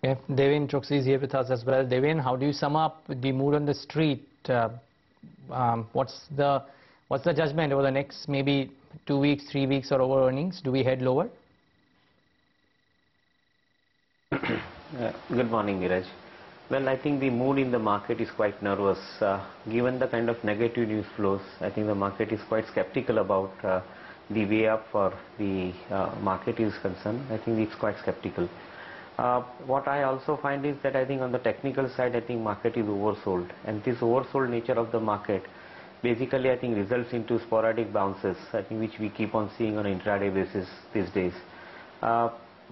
Yeah, Deven Choksey is here with us as well. Deven, how do you sum up the mood on the street? What's the judgment over the next maybe 2 weeks, 3 weeks, or over earnings? Do we head lower? Good morning, Miraj. Well, I think the mood in the market is quite nervous. Given the kind of negative news flows, I think the market is quite skeptical about the way up for the market is concerned. I think it's quite skeptical. What I also find is that I think on the technical side, I think market is oversold, and this oversold nature of the market basically I think results into sporadic bounces, I think, which we keep on seeing on an intraday basis these days.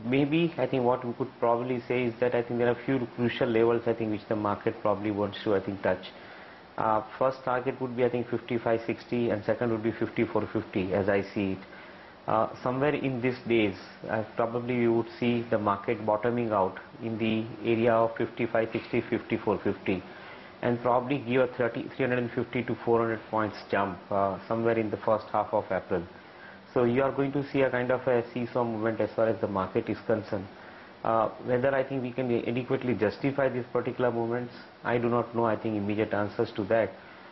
Maybe I think what we could probably say is that I think there are a few crucial levels I think which the market probably wants to I think touch. First target would be I think 55.60, and second would be 54.50 as I see it. Somewhere in these days, probably you would see the market bottoming out in the area of 55.60, 54.50, and probably give a 350 to 400 points jump somewhere in the first half of April. So you are going to see a kind of a seesaw movement as far as the market is concerned. Whether I think we can adequately justify these particular movements, I do not know I think immediate answers to that.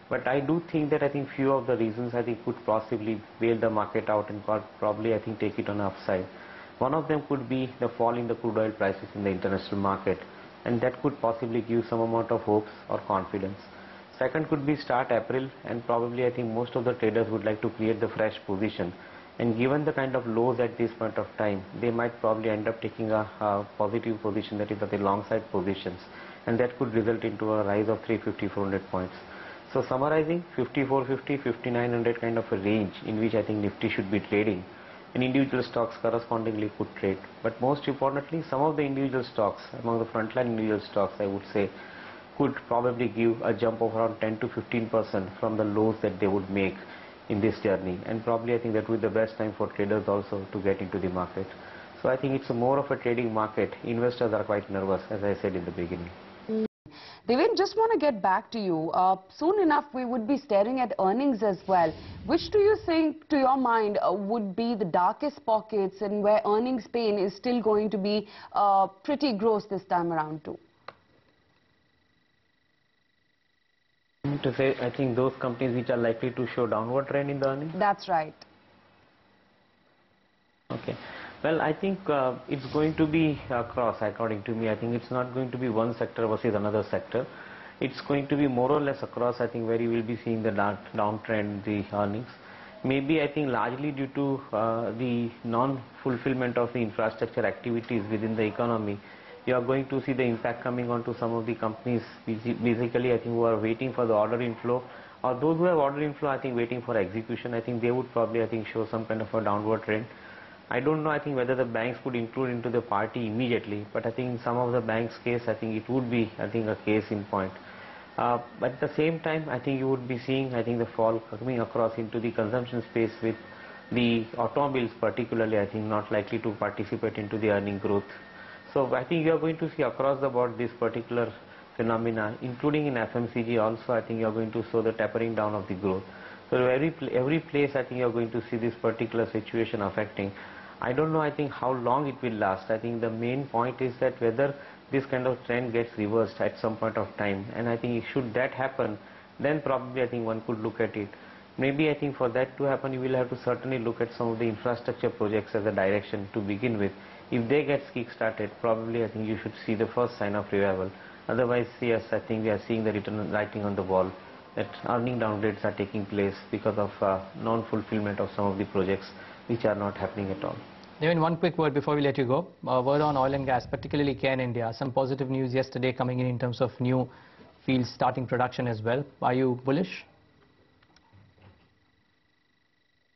But I do think that I think few of the reasons I think could possibly bail the market out and probably I think take it on the upside. One of them could be the fall in the crude oil prices in the international market, and that could possibly give some amount of hopes or confidence. Second could be start April, and probably I think most of the traders would like to create the fresh position, and given the kind of lows at this point of time, they might probably end up taking a positive position, that is at the long side positions, and that could result into a rise of 350, 400 points. So summarizing, 5450, 5900 kind of a range in which I think Nifty should be trading, and individual stocks correspondingly could trade. But most importantly, some of the individual stocks, among the frontline individual stocks I would say, could probably give a jump of around 10 to 15% from the lows that they would make in this journey, and probably I think that would be the best time for traders also to get into the market. So I think it's more of a trading market. Investors are quite nervous, as I said in the beginning. Deven, just want to get back to you. Soon enough, we would be staring at earnings as well. Which do you think, to your mind, would be the darkest pockets and where earnings pain is still going to be pretty gross this time around too? To say, I think those companies which are likely to show downward trend in the earnings? That's right. Okay. Well, I think it's going to be across, according to me. I think it's not going to be one sector versus another sector. It's going to be more or less across, I think, where you will be seeing the downtrend, the earnings. Maybe, I think, largely due to the non-fulfillment of the infrastructure activities within the economy, you are going to see the impact coming on to some of the companies, basically, I think, who are waiting for the order inflow, or those who have order inflow, I think, waiting for execution. I think they would probably, I think, show some kind of a downward trend. I don't know, I think, whether the banks would include into the party immediately, but I think in some of the banks' case, I think it would be, I think, a case in point. But at the same time, I think you would be seeing, I think, the fall coming across into the consumption space, with the automobiles particularly, I think, not likely to participate into the earning growth. So I think you are going to see across the board this particular phenomena, including in FMCG also. I think you are going to show the tapering down of the growth. So every place, I think you are going to see this particular situation affecting. I don't know, I think, how long it will last. I think the main point is that whether this kind of trend gets reversed at some point of time, and I think should that happen, then probably I think one could look at it. Maybe I think for that to happen, you will have to certainly look at some of the infrastructure projects as a direction to begin with. If they get kick-started, probably I think you should see the first sign of revival. Otherwise, yes, I think we are seeing the writing on the wall, that earning downgrades are taking place because of non-fulfillment of some of the projects which are not happening at all. Deven, one quick word before we let you go. A word on oil and gas, particularly Cairn India. Some positive news yesterday coming in terms of new fields starting production as well. Are you bullish?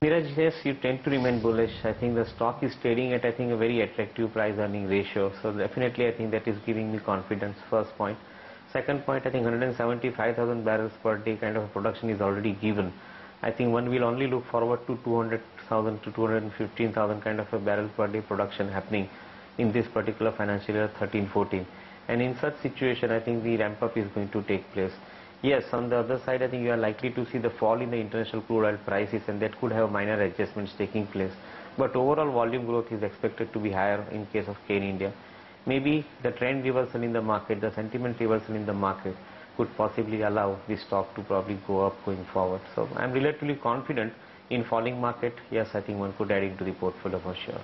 Miraj, yes, you tend to remain bullish. I think the stock is trading at, I think, a very attractive price-earning ratio. So definitely, I think that is giving me confidence, first point. Second point, I think 175,000 barrels per day kind of production is already given. I think one will only look forward to 200,000 to 215,000 kind of a barrel per day production happening in this particular financial year 13-14. And in such situation, I think the ramp up is going to take place. Yes, on the other side, I think you are likely to see the fall in the international crude oil prices, and that could have minor adjustments taking place. But overall volume growth is expected to be higher in case of Cairn India. maybe the trend reversal in the market, the sentiment reversal in the market could possibly allow this stock to probably go up going forward. So I'm relatively confident in falling market. Yes, I think one could add into the portfolio for sure.